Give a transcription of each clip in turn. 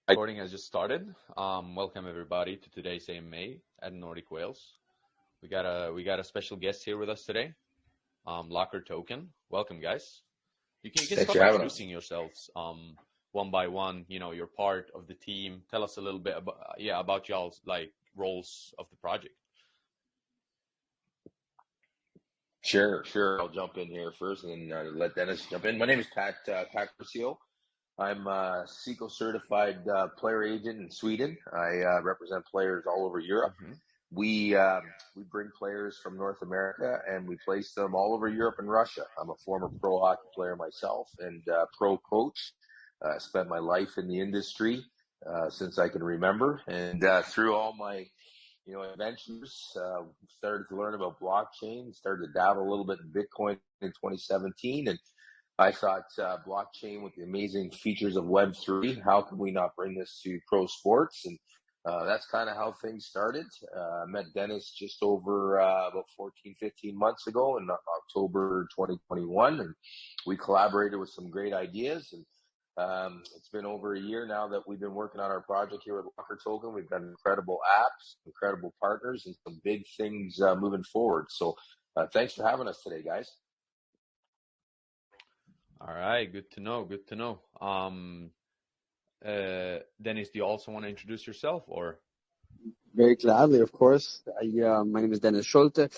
Recording has just started. Welcome everybody to today's AMA at Nordic Whales. We got a special guest here with us today, Locker Token. Welcome, guys. You can start introducing yourselves one by one. You know, you're part of the team. Tell us a little bit about y'all's roles of the project. Sure. I'll jump in here first and then let Dennis jump in. My name is Pat Curcio. I'm a SECO certified player agent in Sweden. I represent players all over Europe. Mm-hmm. We bring players from North America and we place them all over Europe and Russia. I'm a former pro hockey player myself and pro coach. Spent my life in the industry since I can remember, and through all my adventures, started to learn about blockchain, started to dabble a little bit in Bitcoin in 2017, and I thought blockchain with the amazing features of Web3, how can we not bring this to pro sports? And that's kind of how things started. I met Dennis just over about 15 months ago in October 2021, and we collaborated with some great ideas. And it's been over a year now that we've been working on our project here at Locker Token. We've got incredible apps, incredible partners, and some big things moving forward. So thanks for having us today, guys. All right, good to know. Dennis, do you also want to introduce yourself, or? Very gladly, of course. My name is Dennis Schulte.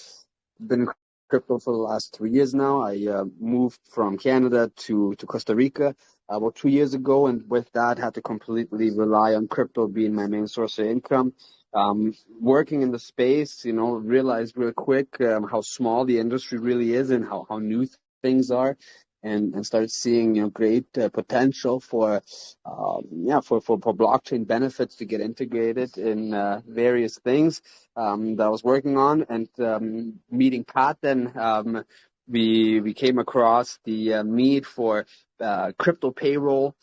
Been in crypto for the last 3 years now. I moved from Canada to Costa Rica about 2 years ago, and with that had to completely rely on crypto being my main source of income. Working in the space, realized real quick how small the industry really is and how new things are. And started seeing great potential for blockchain benefits to get integrated in various things that I was working on. And meeting Pat, then we came across the need for crypto payroll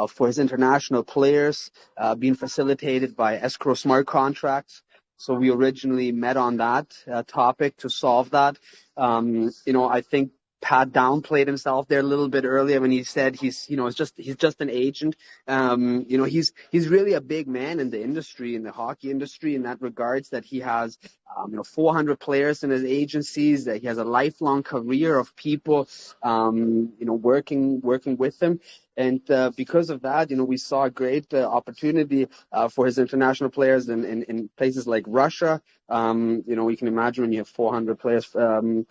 for his international players being facilitated by escrow smart contracts. So we originally met on that topic to solve that. I think Pat downplayed himself there a little bit earlier when he said he's just an agent. He's really a big man in the industry, in the hockey industry, in that regards, that he has 400 players in his agencies, that he has a lifelong career of people working with him. And because of that, we saw a great opportunity for his international players in places like Russia. You can imagine when you have 400 players on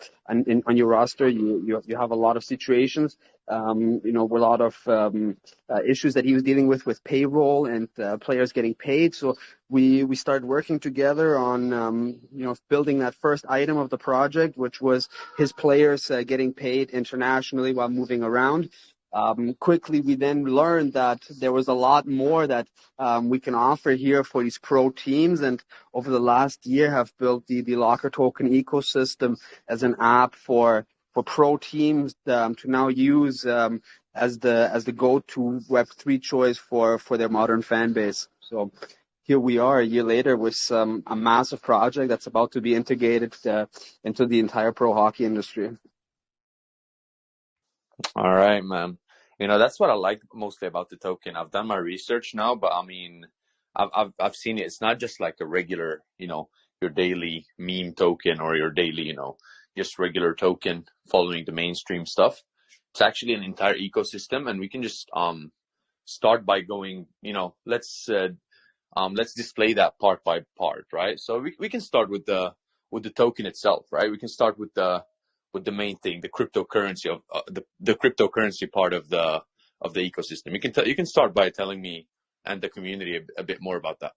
your roster, you have a lot of situations, with a lot of issues that he was dealing with payroll and players getting paid. So we started working together on building that first item of the project, which was his players getting paid internationally while moving around. Quickly, we then learned that there was a lot more that we can offer here for these pro teams, and over the last year have built the Locker Token ecosystem as an app for pro teams to now use as the go-to Web3 choice for their modern fan base. So here we are a year later with a massive project that's about to be integrated into the entire pro hockey industry. All right, man. That's what I like mostly about the token. I've done my research now, but I mean, I've seen it. It's not just like a regular, your daily meme token or your daily, just regular token following the mainstream stuff. It's actually an entire ecosystem, and we can just start by going, let's display that part by part, right? So we can start with the token itself, right? We can start with the main thing, the cryptocurrency of the cryptocurrency part of the ecosystem. You can start by telling me and the community a bit more about that.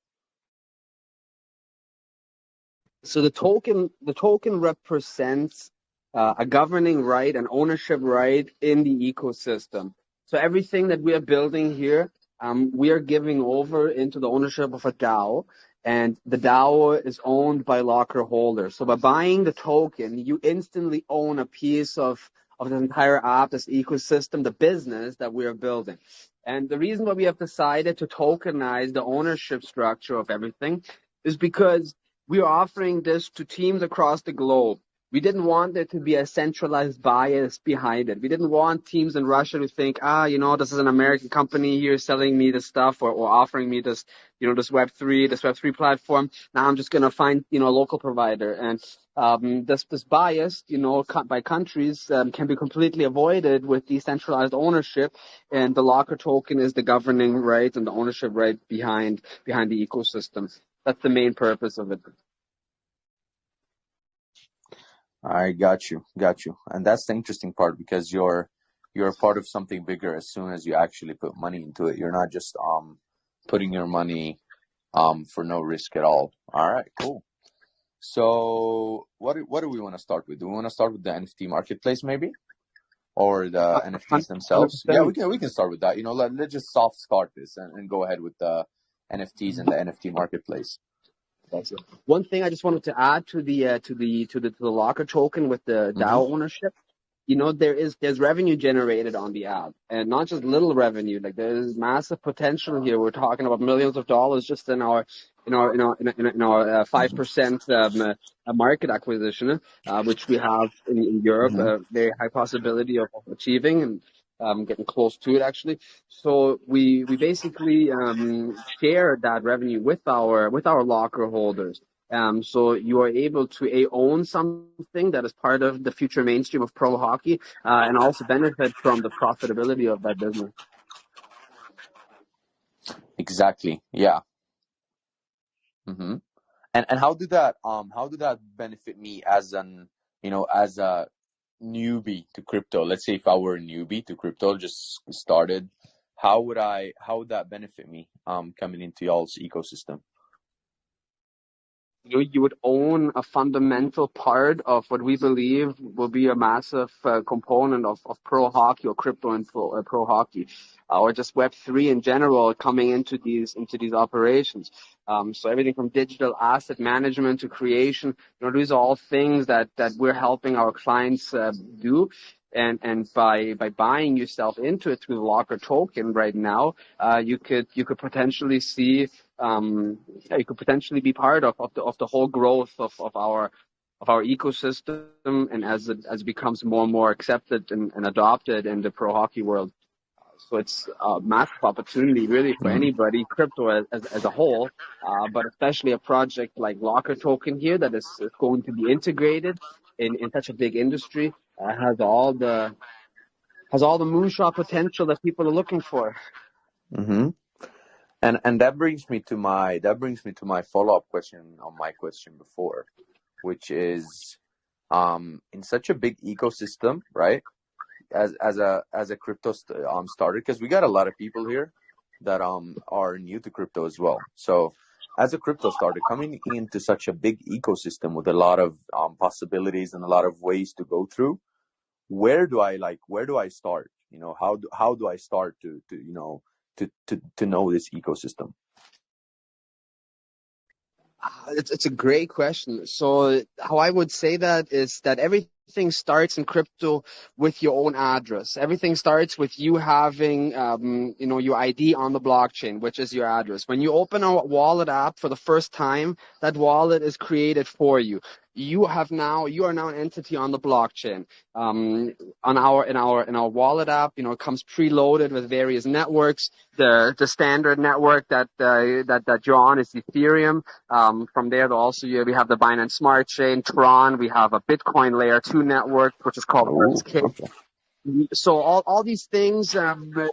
So the token represents a governing right, an ownership right in the ecosystem. So everything that we are building here, we are giving over into the ownership of a DAO. And the DAO is owned by Locker holders. So by buying the token, you instantly own a piece of the entire app, this ecosystem, the business that we are building. And the reason why we have decided to tokenize the ownership structure of everything is because we are offering this to teams across the globe. We didn't want there to be a centralized bias behind it. We didn't want teams in Russia to think, this is an American company here selling me this stuff or offering me this, this Web3 platform. Now I'm just going to find, a local provider. And this bias, by countries can be completely avoided with decentralized ownership. And the locker token is the governing right and the ownership right behind the ecosystem. That's the main purpose of it. I got you. And that's the interesting part, because you're part of something bigger as soon as you actually put money into it. You're not just putting your money for no risk at all. All right, cool. So what do we want to start with? Do we want to start with the NFT marketplace maybe? Or the NFTs themselves? 100%. Yeah, we can start with that. Let's just soft start this and go ahead with the NFTs and the NFT marketplace. One thing I just wanted to add to the locker token with the DAO ownership. There's revenue generated on the app, and not just little revenue. Like, there's massive potential here. We're talking about millions of dollars just in our 5% market acquisition, which we have in Europe, a very high possibility of achieving and getting close to it actually. So we basically share that revenue with our locker holders. So you are able to own something that is part of the future mainstream of pro hockey, and also benefit from the profitability of that business. Exactly. Yeah. And how do that benefit me as as a newbie to crypto? Let's say if I were a newbie to crypto, just started, how would that benefit me coming into y'all's ecosystem? You would own a fundamental part of what we believe will be a massive component of pro hockey or crypto and pro hockey, or just Web3 in general coming into these operations. So everything from digital asset management to creation, these are all things that we're helping our clients do. And by buying yourself into it through the locker token right now, you could potentially see you could potentially be part of the whole growth of our ecosystem, and as it becomes more and more accepted and adopted in the pro hockey world. So it's a massive opportunity really for anybody, crypto as a whole, but especially a project like Locker Token here that is going to be integrated in such a big industry, has all the moonshot potential that people are looking for. And that brings me to my follow-up question on my question before, which is in such a big ecosystem, right? As a crypto starter, because we got a lot of people here that are new to crypto as well. So as a crypto starter coming into such a big ecosystem with a lot of possibilities and a lot of ways to go through, where do I start? How do I start to know this ecosystem? It's a great question. So how I would say that is that everything starts in crypto with your own address. Everything starts with you having, your ID on the blockchain, which is your address. When you open a wallet app for the first time, that wallet is created for you. You are now an entity on the blockchain. In our wallet app, it comes preloaded with various networks. The standard network that you're on is Ethereum. From there, we have the Binance Smart Chain, Tron. We have a Bitcoin Layer 2 network, which is called RSK. So all these things, that's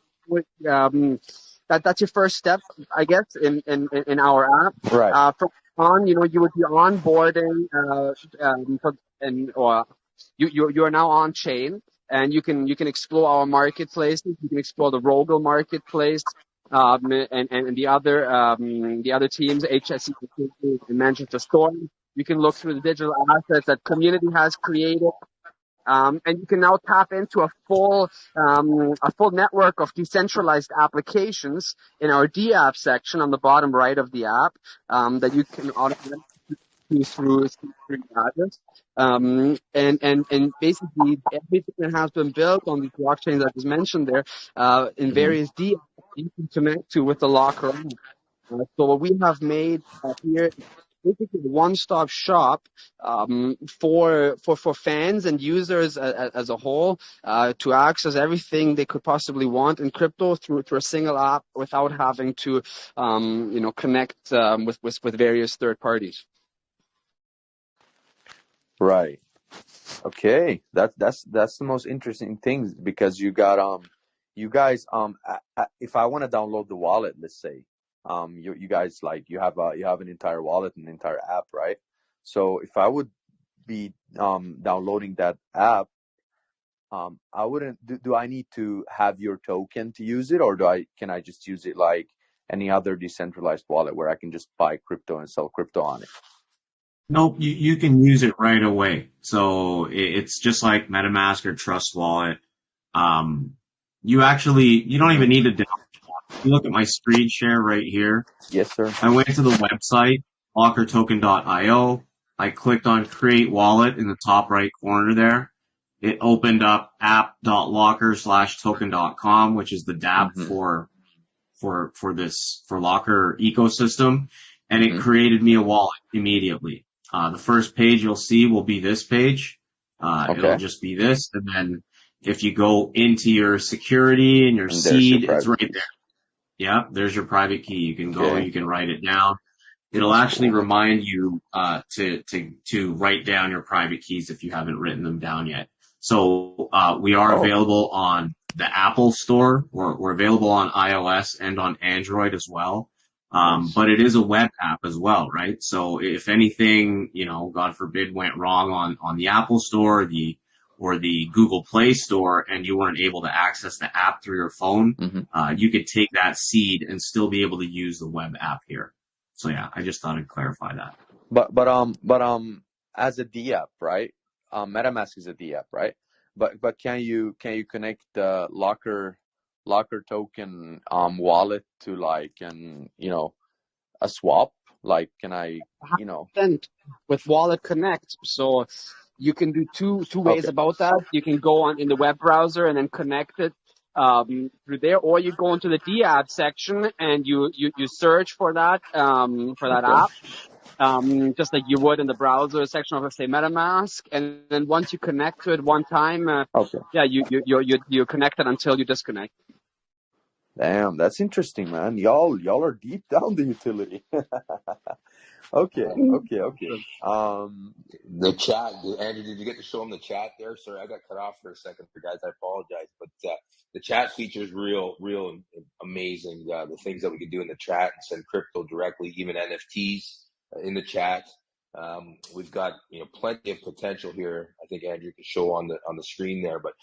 your first step, I guess, in our app. Right. From on, you would be onboarding, you are now on chain, and you can explore our marketplaces. You can explore the ROGLE marketplace, and the other teams, HSE and Manchester Storm. You can look through the digital assets that community has created. And you can now tap into a full network of decentralized applications in our DApp section on the bottom right of the app, that you can automatically through address. And basically everything that has been built on these blockchains that was mentioned there, in various DApps you can connect to with the locker. So what we have made here basically a one-stop shop for fans and users as a whole to access everything they could possibly want in crypto through a single app without having to connect with various third parties. Right. Okay. That's the most interesting thing, because you got you guys if I want to download the wallet, let's say, you guys, like, you have an entire wallet, an entire app, right? So if I would be downloading that app, I wouldn't do I need to have your token to use it, or can I just use it like any other decentralized wallet where I can just buy crypto and sell crypto on it? Nope, you can use it right away. So it's just like MetaMask or Trust Wallet. You don't even need to download. You look at my screen share right here. Yes, sir. I went to the website, lockertoken.io. I clicked on create wallet in the top right corner there. It opened up app.locker/token.com, which is the dApp for Locker ecosystem. And it created me a wallet immediately. The first page you'll see will be this page. It'll just be this. And then if you go into your security and your seed, it's right there. Yeah, there's your private key. You can go, you can write it down. It'll actually remind you to write down your private keys if you haven't written them down yet. So we are available on the Apple Store. We're available on iOS and on Android as well. But it is a web app as well, right? So if anything, God forbid, went wrong on the Apple Store, or the Google Play Store, and you weren't able to access the app through your phone, you could take that seed and still be able to use the web app here. So yeah, I just thought I'd clarify that. But as a DApp, right? MetaMask is a DApp, right? But can you connect the Locker token wallet to, like, a swap? Like, can I with Wallet Connect? So you can do two ways about that. You can go on in the web browser and then connect it through there, or you go into the DApp section and you search for that app. Just like you would in the browser section of, say, MetaMask, and then once you connect to it one time, you connect it until you disconnect. Damn, that's interesting, man. Y'all are deep down the utility. Okay. The chat, Andrew, did you get to show them the chat there? Sorry, I got cut off for a second, guys. I apologize, but the chat feature is real amazing. The things that we can do in the chat and send crypto directly, even NFTs in the chat. We've got plenty of potential here. I think Andrew can show on the screen there, but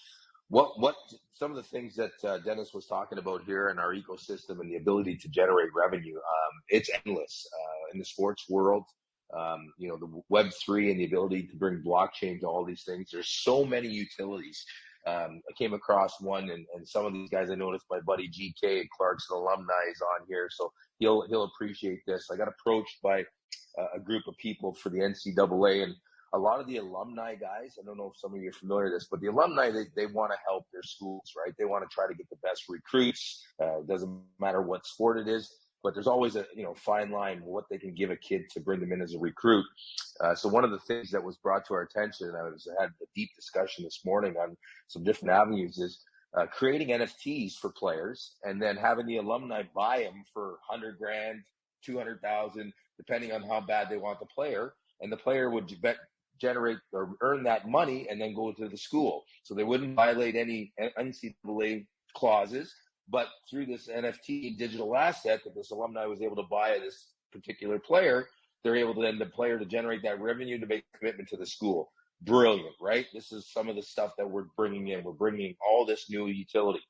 what some of the things that Dennis was talking about here in our ecosystem and the ability to generate revenue, it's endless in the sports world. The Web3 and the ability to bring blockchain to all these things. There's so many utilities. I came across one, and some of these guys, I noticed my buddy GK and Clarkson alumni is on here, so he'll appreciate this. I got approached by a group of people for the NCAA, and a lot of the alumni guys, I don't know if some of you are familiar with this, but the alumni, they want to help their schools, right? They want to try to get the best recruits. Doesn't matter what sport it is, but there's always a fine line what they can give a kid to bring them in as a recruit. So one of the things that was brought to our attention, and I had a deep discussion this morning on some different avenues, is creating NFTs for players and then having the alumni buy them for $100,000, $200,000, depending on how bad they want the player, and the player would generate or earn that money and then go to the school. So they wouldn't violate any NCAA clauses, but through this NFT digital asset that this alumni was able to buy this particular player, they're able to then the player to generate that revenue to make a commitment to the school. Brilliant, right? This is some of the stuff that we're bringing in. We're bringing all this new utility.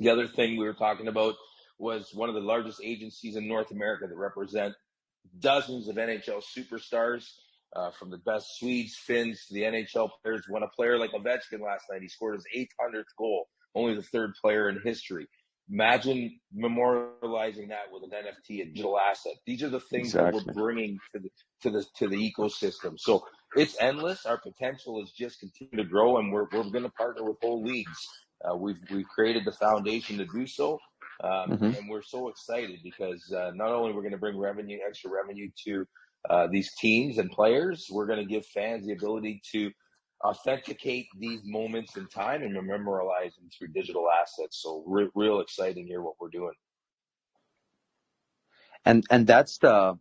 The other thing we were talking about was one of the largest agencies in North America that represent dozens of NHL superstars, from the best Swedes, Finns to the NHL players. When a player like Ovechkin last night, he scored his 800th goal, only the third player in history. Imagine memorializing that with an NFT, a digital asset. These are the things that we're bringing to the ecosystem. So it's endless. Our potential is just continue to grow, and we're going to partner with whole leagues. We've created the foundation to do so. And we're so excited because not only we're going to bring extra revenue to these teams and players. We're going to give fans the ability to authenticate these moments in time and memorialize them through digital assets. So real exciting here what we're doing. And that's the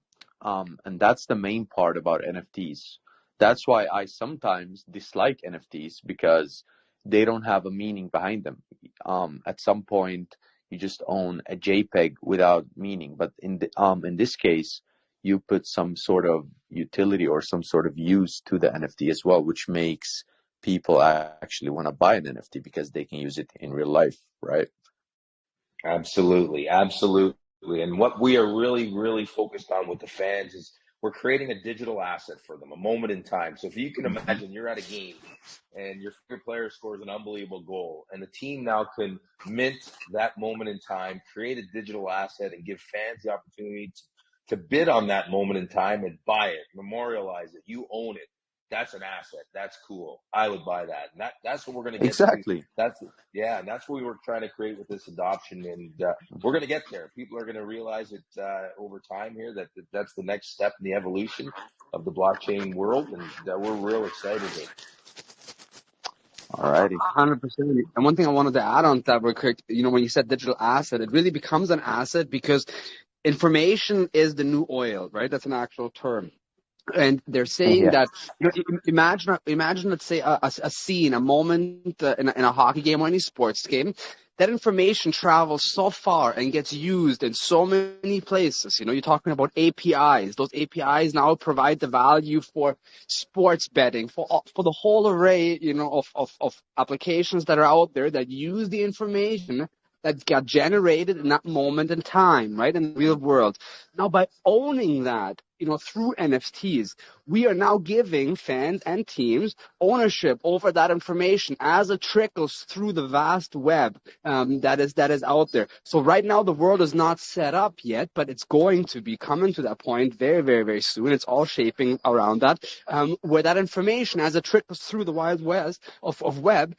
main part about NFTs. That's why I sometimes dislike NFTs, because they don't have a meaning behind them. At some point, you just own a JPEG without meaning. But in this case, you put some sort of utility or some sort of use to the NFT as well, which makes people actually want to buy an NFT because they can use it in real life, right? Absolutely. And what we are really focused on with the fans is we're creating a digital asset for them, a moment in time. So if you can imagine you're at a game and your favorite player scores an unbelievable goal, and the team now can mint that moment in time, create a digital asset, and give fans the opportunity to bid on that moment in time and buy it, memorialize it. You own it. That's an asset. That's cool. I would buy that. And that's what we're going to get Exactly. to. And that's what we were trying to create with this adoption. And we're going to get there. People are going to realize it over time here that that's the next step in the evolution of the blockchain world. And we're real excited here. Alrighty. 100%. And one thing I wanted to add on that real quick, when you said digital asset, it really becomes an asset because information is the new oil, right? That's an actual term. And they're saying that, imagine, let's say, a scene, a moment in a hockey game or any sports game. That information travels so far and gets used in so many places. You're talking about APIs. Those APIs now provide the value for sports betting, for the whole array, of applications that are out there that use the information that got generated in that moment in time, right, in the real world. Now, by owning that, through NFTs, we are now giving fans and teams ownership over that information as it trickles through the vast web that is out there. So right now, the world is not set up yet, but it's going to be coming to that point very, very, very soon. It's all shaping around that, where that information, as it trickles through the wild west of web,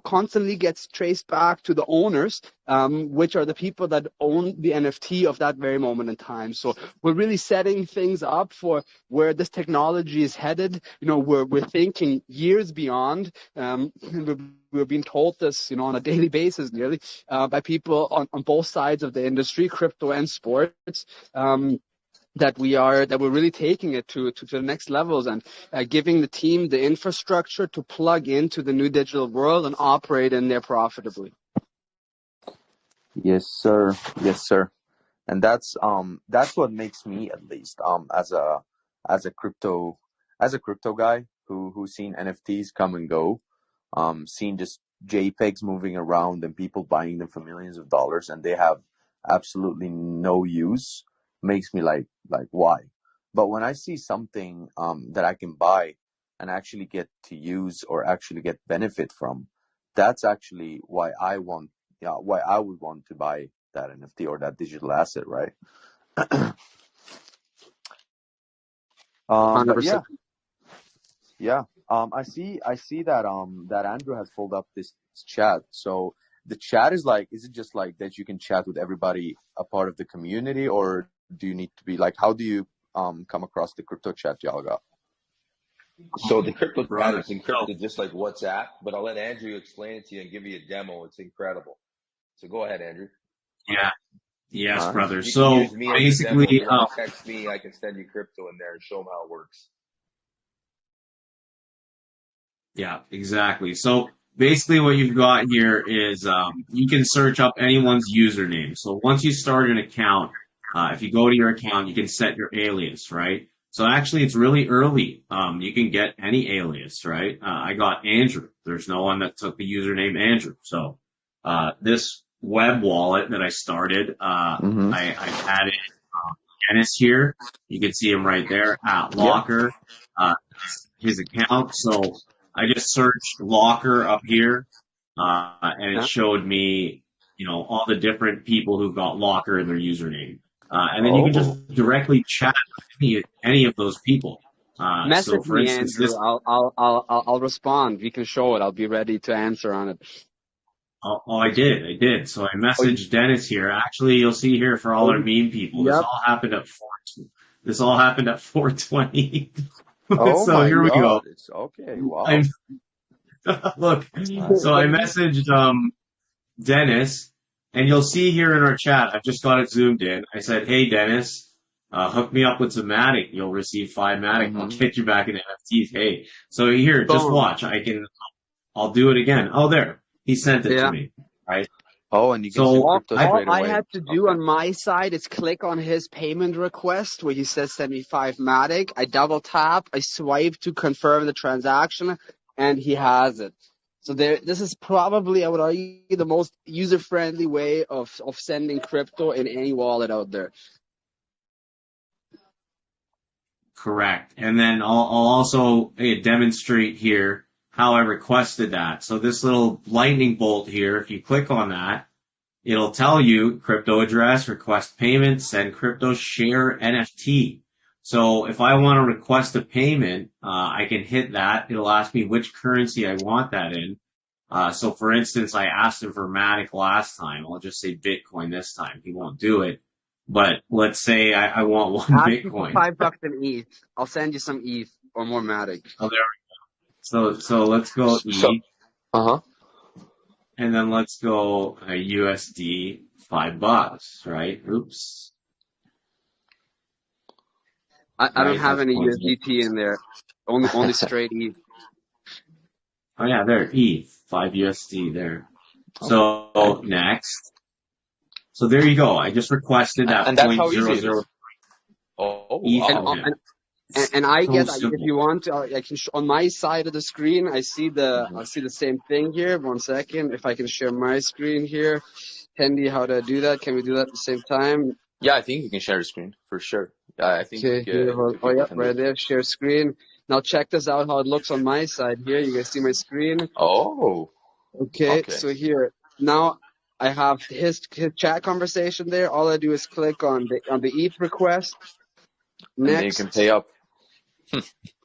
constantly gets traced back to the owners, which are the people that own the NFT of that very moment in time. So we're really setting things up for where this technology is headed. We're thinking years beyond. We're being told this, on a daily basis nearly, by people on both sides of the industry, crypto and sports. That we're really taking it to the next levels and giving the team the infrastructure to plug into the new digital world and operate in there profitably. Yes, sir. Yes, sir. And that's what makes me, at least, as a crypto guy who's seen NFTs come and go, seen just JPEGs moving around and people buying them for millions of dollars, and they have absolutely no use, makes me like why? But when I see something that I can buy and actually get to use or actually get benefit from, that's actually why I would want to buy that NFT or that digital asset, right? 100%. But yeah. I see that Andrew has pulled up this chat. So the chat is it just like that you can chat with everybody a part of the community, or do you need to be how do you come across the crypto chat y'all got? So the crypto chat is encrypted just like WhatsApp, but I'll let Andrew explain it to you and give you a demo. It's incredible. So go ahead, Andrew. Yeah. Yes, brother. You So can use me basically, as a demo. Text me. I can send you crypto in there and show them how it works. yeah, exactly. So basically what you've got here is you can search up anyone's username. So once you start an account, if you go to your account, you can set your alias, right? So actually it's really early. You can get any alias, right? I got Andrew. There's no one that took the username Andrew. So this web wallet that I started, I added Dennis here. You can see him right there at Locker, his account. So I just searched Locker up here, and it showed me, all the different people who got Locker in their username. And then you can just directly chat with any of those people. Message so for me, instance, Andrew. I'll respond. We can show it. I'll be ready to answer on it. Oh, I did. So I messaged Dennis here. Actually, you'll see here for all our meme people. This all happened at This all happened at 4:20. Oh So my here we go. God. It's okay. Wow. I'm look. So I messaged Dennis, and you'll see here in our chat. I've just got it zoomed in. I said, "Hey Dennis, hook me up with some Matic. You'll receive 5 Matic. I'll get you back in NFTs." Hey, so here, just Boom. watch. I'll do it again. Oh, there. He sent it to Yeah. me. Right. Oh, and you can see So cryptos All straight I away. had to do on my side is click on his payment request where he says send me 5 Matic. I double tap, I swipe to confirm the transaction, and he has it. So this is probably, I would argue, the most user-friendly way of sending crypto in any wallet out there. correct. And then I'll also demonstrate here how I requested that. So this little lightning bolt here, if you click on that, it'll tell you crypto address, request payment, send crypto, share NFT. So if I want to request a payment, I can hit that. It'll ask me which currency I want that in. So for instance, I asked him for Matic last time. I'll just say Bitcoin this time. He won't do it. But let's say I want one Ask me for Bitcoin. $5 in ETH. I'll send you some ETH or more Matic. Oh, there we go. So let's go So, E, uh-huh. and then let's go USD $5, right? Oops. I don't Right, have that's any going. USDT in there. Only straight ETH. Oh yeah, there, E, 5 USD there. So Okay. next. So there you go. I just requested that And that's how easy it 0.00 is. Oh, ETH And wow. from him. and I So get, if simple. you want, I can on my side of the screen. I see the same thing here. 1 second, if I can share my screen here. Handy, how to do that? Can we do that at the same time? Yeah, I think you can share the screen for sure. I think Okay, here. two Oh people yeah, can do right it. there. Share screen. Now check this out. How it looks on my side here. You guys see my screen? Oh, Okay, okay. so here now I have his chat conversation there. All I do is click on the ETH request. And then you can pay Next, up.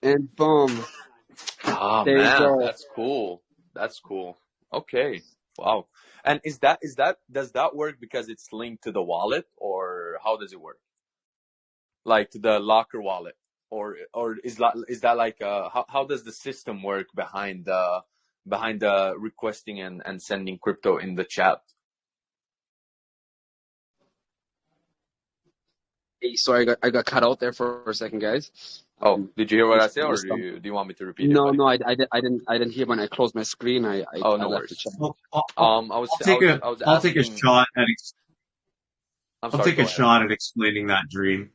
and boom. Ah, There you man, go. that's cool. That's cool. Okay. Wow. And does that work because it's linked to the wallet, or how does it work? Like to the locker wallet, or is that like how does the system work behind the requesting and sending crypto in the chat? Hey, sorry, I got cut out there for a second, guys. Oh, did you hear what I said, or Just, do you want me to repeat it, no, buddy? no, I didn't hear when I closed my screen. Oh, I no left the worries. chat. Well, I'll I was I'll take a asking. shot at I'm I'll sorry. take a Go ahead. shot at explaining that dream.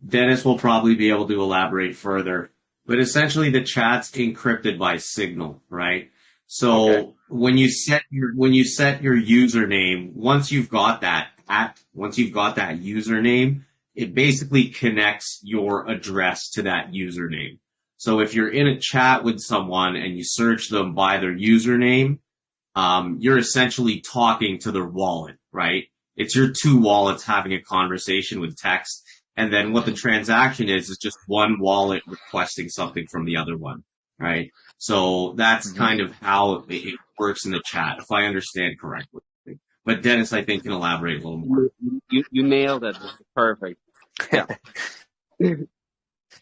Dennis will probably be able to elaborate further. But essentially the chat's encrypted by Signal, right? Okay. So when you set your username, once you've got that username, it basically connects your address to that username. So if you're in a chat with someone and you search them by their username, you're essentially talking to their wallet, right? It's your two wallets having a conversation with text. And then what the transaction is just one wallet requesting something from the other one, right? So that's kind of how it works in the chat, if I understand correctly. But Dennis, I think, can elaborate a little more. You nailed it. Perfect. Yeah.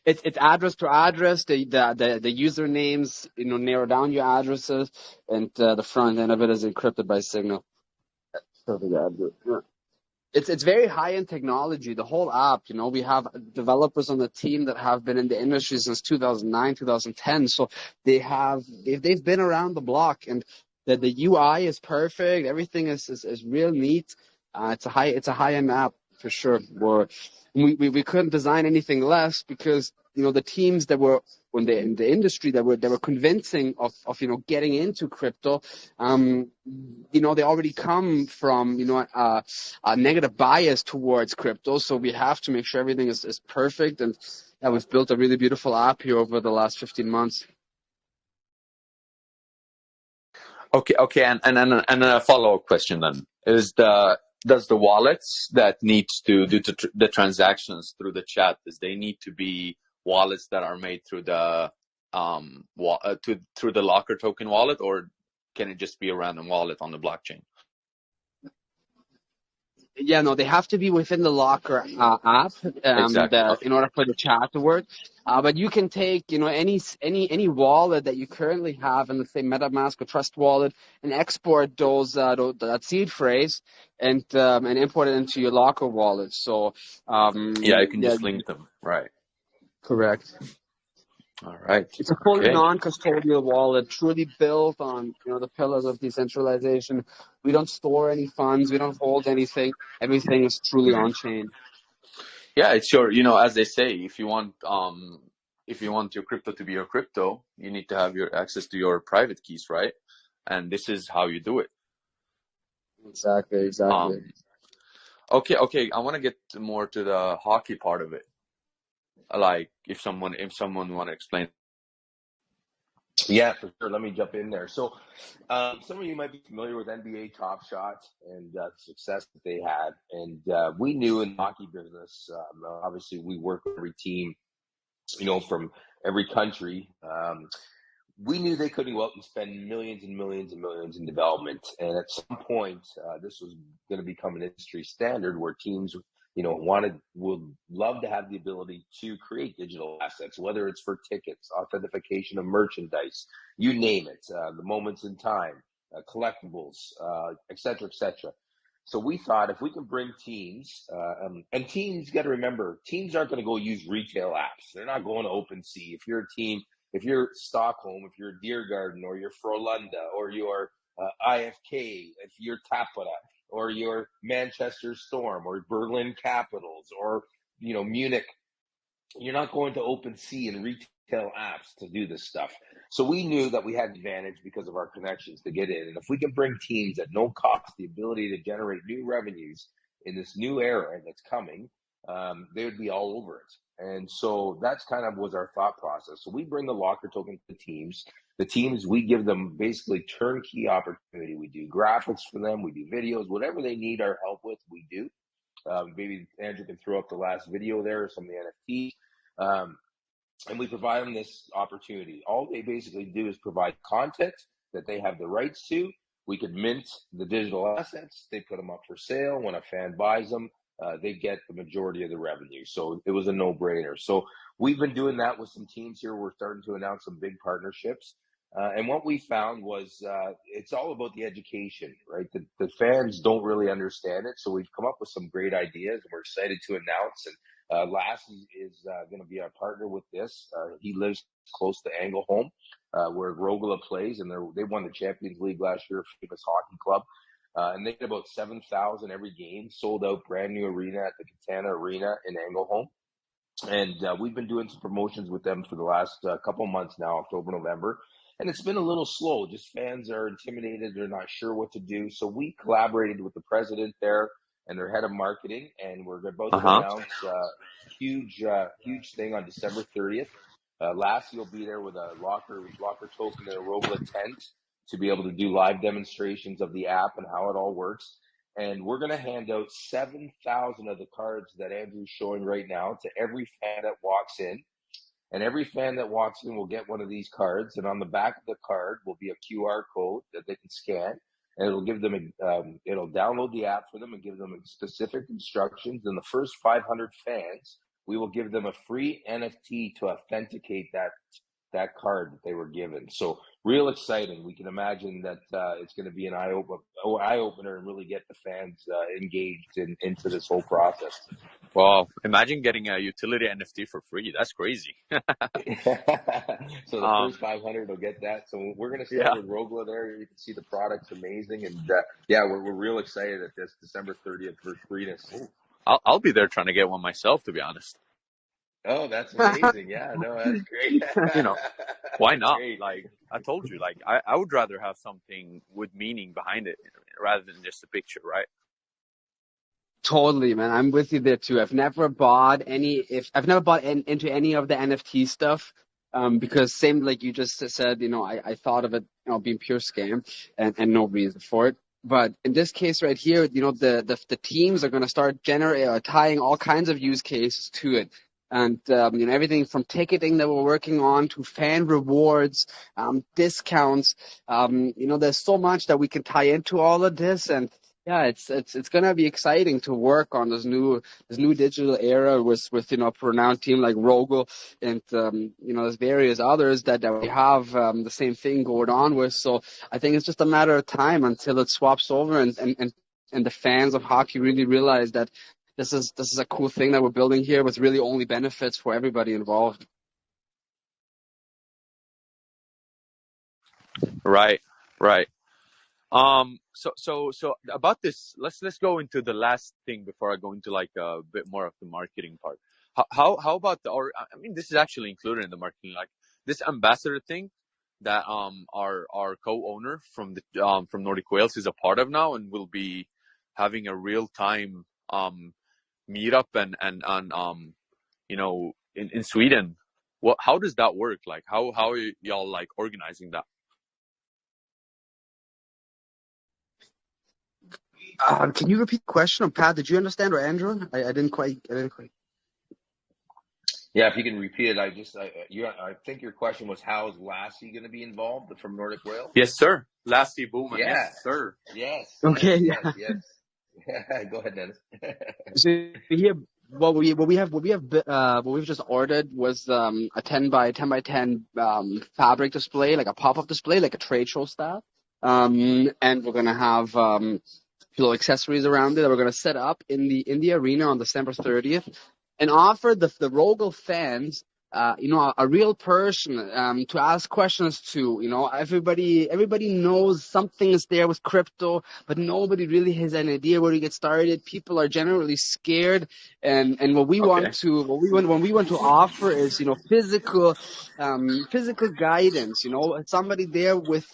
It's address to address. The usernames, narrow down your addresses, and the front end of it is encrypted by Signal. Perfect address. Yeah. It's very high end technology. The whole app, we have developers on the team that have been in the industry since 2009, 2010. So they've been around the block, and the UI is perfect. Everything is real neat. It's a high end app for sure. We couldn't design anything less because the teams that were in the industry that were convincing of getting into crypto, they already come from a negative bias towards crypto. So we have to make sure everything is perfect, and we've built a really beautiful app here over the last 15 months. Okay, and a follow-up question then is does the wallets that needs to do the transactions through the chat, does they need to be wallets that are made through the through the locker token wallet, or can it just be a random wallet on the blockchain? Yeah, no, they have to be within the Locker app Exactly. in order for the chat to work. But you can take, any wallet that you currently have in, let's say, MetaMask or Trust Wallet, and export that seed phrase and import it into your Locker wallet. So, Yeah, you can just link them. Right. correct. All right. It's a fully Okay. non-custodial wallet, truly built on, the pillars of decentralization. We don't store any funds. We don't hold anything. Everything is truly on-chain. Yeah, it's your, as they say, if you want your crypto to be your crypto, you need to have your access to your private keys, right? And this is how you do it. Exactly. Okay. I want to get more to the hockey part of it. Like, if someone want to explain. Yeah, for sure. Let me jump in there. So, some of you might be familiar with NBA Top Shot and the success that they had. And we knew in the hockey business, obviously we work with every team, from every country. We knew they couldn't go out and spend millions and millions and millions in development. And at some point, this was going to become an industry standard where teams, would love to have the ability to create digital assets, whether it's for tickets, authentication of merchandise, you name it, the moments in time, collectibles, et cetera, et cetera. So we thought if we can bring teams, and teams, got to remember, teams aren't going to go use retail apps. They're not going to OpenSea. If you're a team, if you're Stockholm, if you're Diergarden, or you're Frölunda, or you're IFK, if you're Tapara, or you're Manchester Storm, or Berlin Capitals, or Munich, you're not going to OpenSea and retail apps to do this stuff. So we knew that we had an advantage because of our connections to get in. And if we can bring teams at no cost the ability to generate new revenues in this new era that's coming, they would be all over it. And so that's kind of was our thought process. So we bring the Locker token to the teams. The teams, we give them basically turnkey opportunity. We do graphics for them. We do videos, whatever they need our help with, we do. Maybe Andrew can throw up the last video there, some of the NFTs. And we provide them this opportunity. All they basically do is provide content that they have the rights to. We could mint the digital assets. They put them up for sale. When a fan buys them, they get the majority of the revenue. So it was a no-brainer. So we've been doing that with some teams here. We're starting to announce some big partnerships. And what we found was it's all about the education, right? The fans don't really understand it. So we've come up with some great ideas, and we're excited to announce. And Lass is going to be our partner with this. He lives close to Ängelholm, where ROGLE plays, and they won the Champions League last year, a famous hockey club. And they get about 7,000 every game, sold out, brand new arena at the Catena Arena in Ängelholm. And we've been doing some promotions with them for the last couple months now, October, November. And it's been a little slow. Just fans are intimidated. They're not sure what to do. So we collaborated with the president there and their head of marketing. And we're about to announce a huge thing on December 30th. Lassie will be there with a locker token and a ROGLE tent to be able to do live demonstrations of the app and how it all works. And we're going to hand out 7,000 of the cards that Andrew's showing right now to every fan that walks in. And every fan that walks in will get one of these cards. And on the back of the card will be a QR code that they can scan. And it'll give them, it'll download the app for them and give them specific instructions. And the first 500 fans, we will give them a free NFT to authenticate that card that they were given. So real exciting. We can imagine that it's going to be an eye opener and really get the fans engaged into this whole process. Wow. Imagine getting a utility NFT for free. That's crazy. So the first 500 will get that. So we're going to start with ROGLE there. You can see the product's amazing. And we're real excited at this December 30th for freeness. I'll be there trying to get one myself, to be honest. Oh, that's amazing. Yeah, no, that's great. Why not? Great. Like I told you, like I would rather have something with meaning behind it rather than just a picture, right? Totally, man. I'm with you there too. I've never bought into any of the NFT stuff, because same like you just said, I thought of it, being pure scam and no reason for it. But in this case right here, the teams are going to start tying all kinds of use cases to it. And, everything from ticketing that we're working on to fan rewards, discounts, there's so much that we can tie into all of this. And Yeah, it's gonna be exciting to work on this new digital era with a renowned team like ROGLE and there's various others that we have the same thing going on with. So I think it's just a matter of time until it swaps over and the fans of hockey really realize that this is a cool thing that we're building here with really only benefits for everybody involved. Right, right. So about this, let's go into the last thing before I go into like a bit more of the marketing part. How about or I mean, this is actually included in the marketing, like this ambassador thing that our co-owner from Nordic Whales is a part of now, and will be having a real time meetup and in Sweden. How does that work? Like how are y'all like organizing that? Can you repeat the question, Pat? Did you understand, or Andrew? I didn't quite. Yeah, if you can repeat it, I think your question was, how is Lassie going to be involved from Nordic Whales? Yes, sir. Lassie Bowman. Yeah. Yes, sir. Yes. Okay. Yes. Yeah. Go ahead, Dennis. So here, what we've just ordered was a 10 by 10 fabric display, like a pop-up display, like a trade show style. And we're gonna have little accessories around it that we're gonna set up in the arena on December 30th, and offer the ROGLE fans a real person to ask questions to. Everybody knows something is there with crypto, but nobody really has an idea where to get started. People are generally scared, and what we want to offer is physical guidance. Somebody there with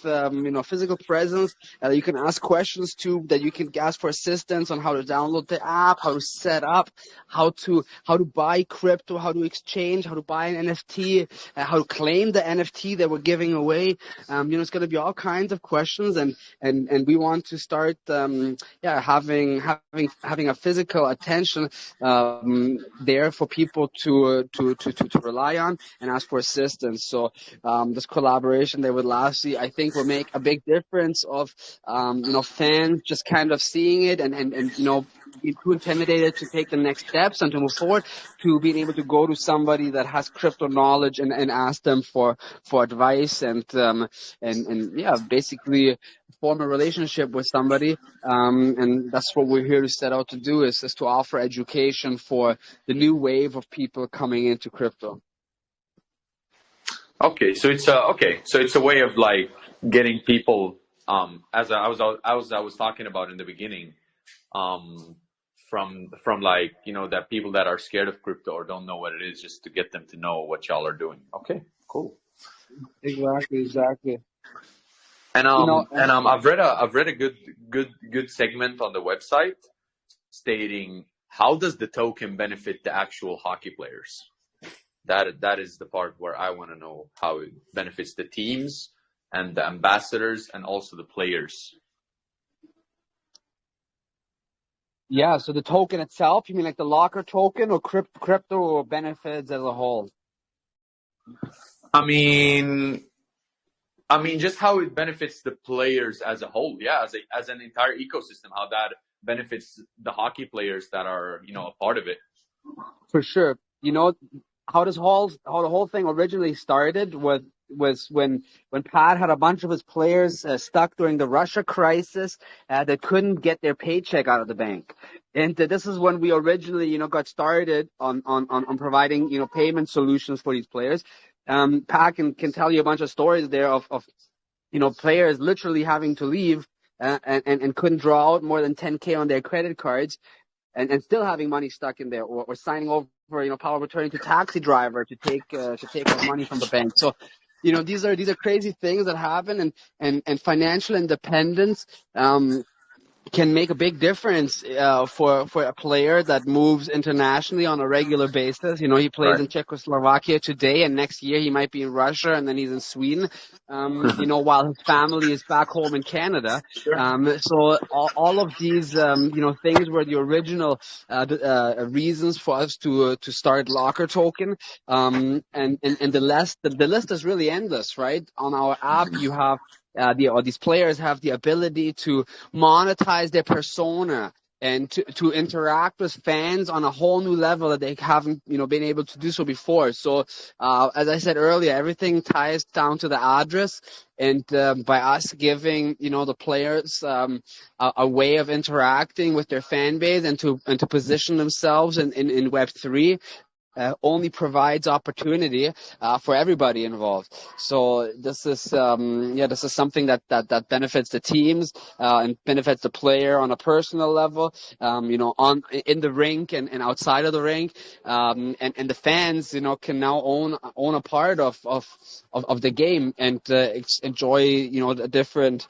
physical presence that you can ask questions to, that you can ask for assistance on how to download the app, how to set up, how to buy crypto, how to exchange, how to buy an NFT, how to claim the NFT that we're giving away. It's going to be all kinds of questions, and we want to start having a physical attention there for people to rely on and ask for assistance. So this collaboration there with Lassie, I think, will make a big difference of fans just kind of seeing it and being too intimidated to take the next steps and to move forward, to being able to go to somebody that has crypto knowledge and ask them for advice and basically form a relationship with somebody. And that's what we're here to set out to do, is to offer education for the new wave of people coming into crypto. Okay, so it's a way of like getting people, as I was talking about in the beginning, from like that people that are scared of crypto or don't know what it is, just to get them to know what y'all are doing. Okay, cool. Exactly. And I've read a good segment on the website stating, how does the token benefit the actual hockey players? That is the part where I want to know how it benefits the teams and the ambassadors and also the players. Yeah, so the token itself, you mean like the locker token, or crypto or benefits as a whole? I mean, just how it benefits the players as a whole. Yeah, as an entire ecosystem, how that benefits the hockey players that are a part of it. For sure. How the whole thing originally started was when Pat had a bunch of his players stuck during the Russia crisis that couldn't get their paycheck out of the bank. And this is when we originally, got started on providing, payment solutions for these players. Pat can tell you a bunch of stories there of players literally having to leave and couldn't draw out more than 10K on their credit cards, and still having money stuck in there, or signing over, power of attorney to taxi driver to take out money from the bank. So, these are crazy things that happen, and financial independence can make a big difference for a player that moves internationally on a regular basis. He plays in Czechoslovakia today, and next year he might be in Russia, and then he's in Sweden, while his family is back home in Canada. Sure. So all of these, things were the original reasons for us to start Locker Token. And the list is really endless, right? On our app, you have these players have the ability to monetize their persona and to interact with fans on a whole new level that they haven't, been able to do so before. So, as I said earlier, everything ties down to the address, and by us giving, the players a way of interacting with their fan base and to position themselves in Web3, only provides opportunity for everybody involved. So this is something that benefits the teams and benefits the player on a personal level, in the rink and outside of the rink, and the fans, can now own a part of the game and enjoy, a different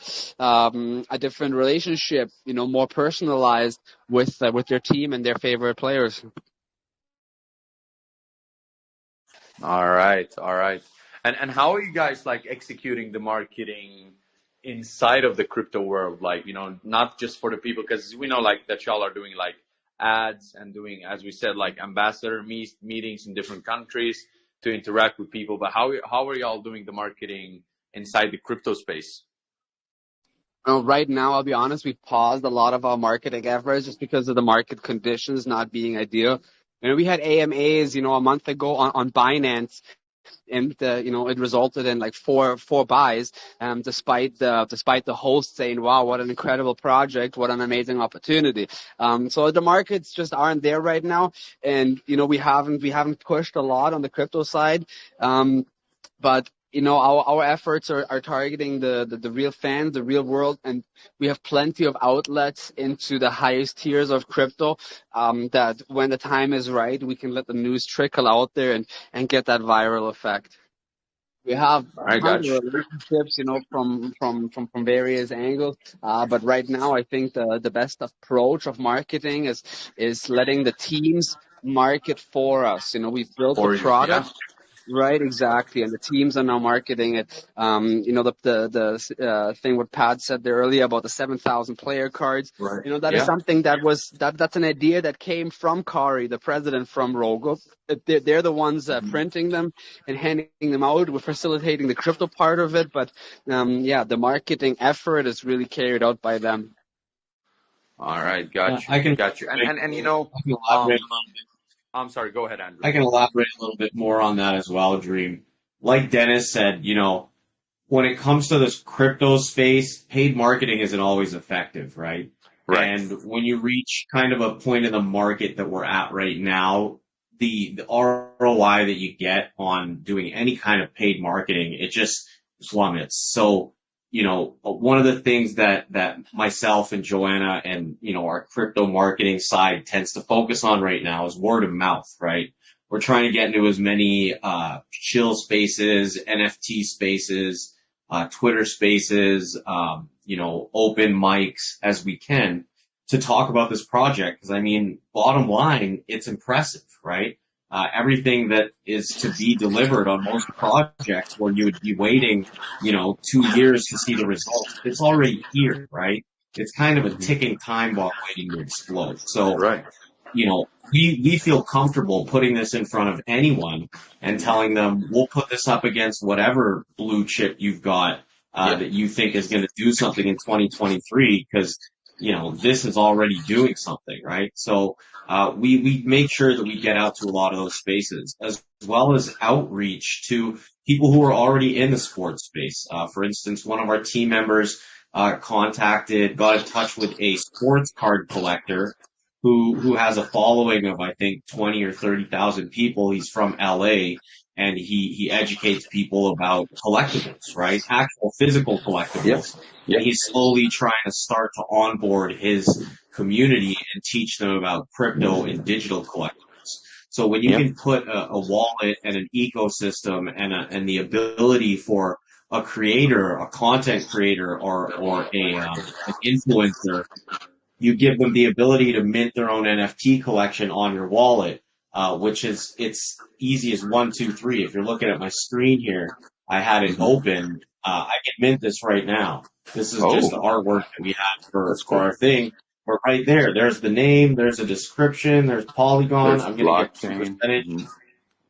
relationship, more personalized with their team and their favorite players. All right, all right. And how are you guys like executing the marketing inside of the crypto world? Like, not just for the people, because we know like that y'all are doing like ads and doing, as we said, like ambassador meetings in different countries to interact with people. But how are y'all doing the marketing inside the crypto space? Right now, I'll be honest, we've paused a lot of our marketing efforts just because of the market conditions not being ideal. We had AMAs, a month ago on Binance, and it resulted in like four buys, despite the host saying, "Wow, what an incredible project! What an amazing opportunity!" So the markets just aren't there right now, and we haven't pushed a lot on the crypto side, but our efforts are targeting the real fans, the real world, and we have plenty of outlets into the highest tiers of crypto, that when the time is right, we can let the news trickle out there and get that viral effect. We have tons of relationships, from various angles. But right now, I think the best approach of marketing is letting the teams market for us. We've built the product. Yeah. Right, exactly, and the teams are now marketing it. The thing what Pat said there earlier about the 7,000 player cards. Right. That is something that's an idea that came from Kari, the president from ROGLE. They're the ones printing them and handing them out. We're facilitating the crypto part of it, but the marketing effort is really carried out by them. All right, got you. I'm sorry, go ahead, Andrew. I can elaborate a little bit more on that as well, Dream. Like Dennis said, when it comes to this crypto space, paid marketing isn't always effective, right? Right. And when you reach kind of a point in the market that we're at right now, the ROI that you get on doing any kind of paid marketing, it just plummets. So, one of the things that myself and Joanna and, our crypto marketing side tends to focus on right now is word of mouth, right? We're trying to get into as many, chill spaces, NFT spaces, Twitter spaces, open mics as we can to talk about this project. Cause bottom line, it's impressive, right? Everything that is to be delivered on most projects where you would be waiting, 2 years to see the results. It's already here, right? It's kind of a ticking time bomb waiting to explode. So, right. We feel comfortable putting this in front of anyone and telling them, we'll put this up against whatever blue chip you've got, that you think is going to do something in 2023, because, this is already doing something, right? So, we make sure that we get out to a lot of those spaces, as well as outreach to people who are already in the sports space. For instance, one of our team members, got in touch with a sports card collector who has a following of, I think, 20 or 30,000 people. He's from LA, and he educates people about collectibles, right? Actual physical collectibles. Yep. And he's slowly trying to start to onboard his community and teach them about crypto and digital collectibles. So when you can put a wallet and an ecosystem and the ability for a creator, a content creator, or an influencer, you give them the ability to mint their own NFT collection on your wallet, which is, it's easy as 1, 2, 3. If you're looking at my screen here, I had it open. I can mint this right now. This is just the artwork that we have for our thing. But right there, there's the name, there's a description, there's Polygon. I'm going to get the percentage.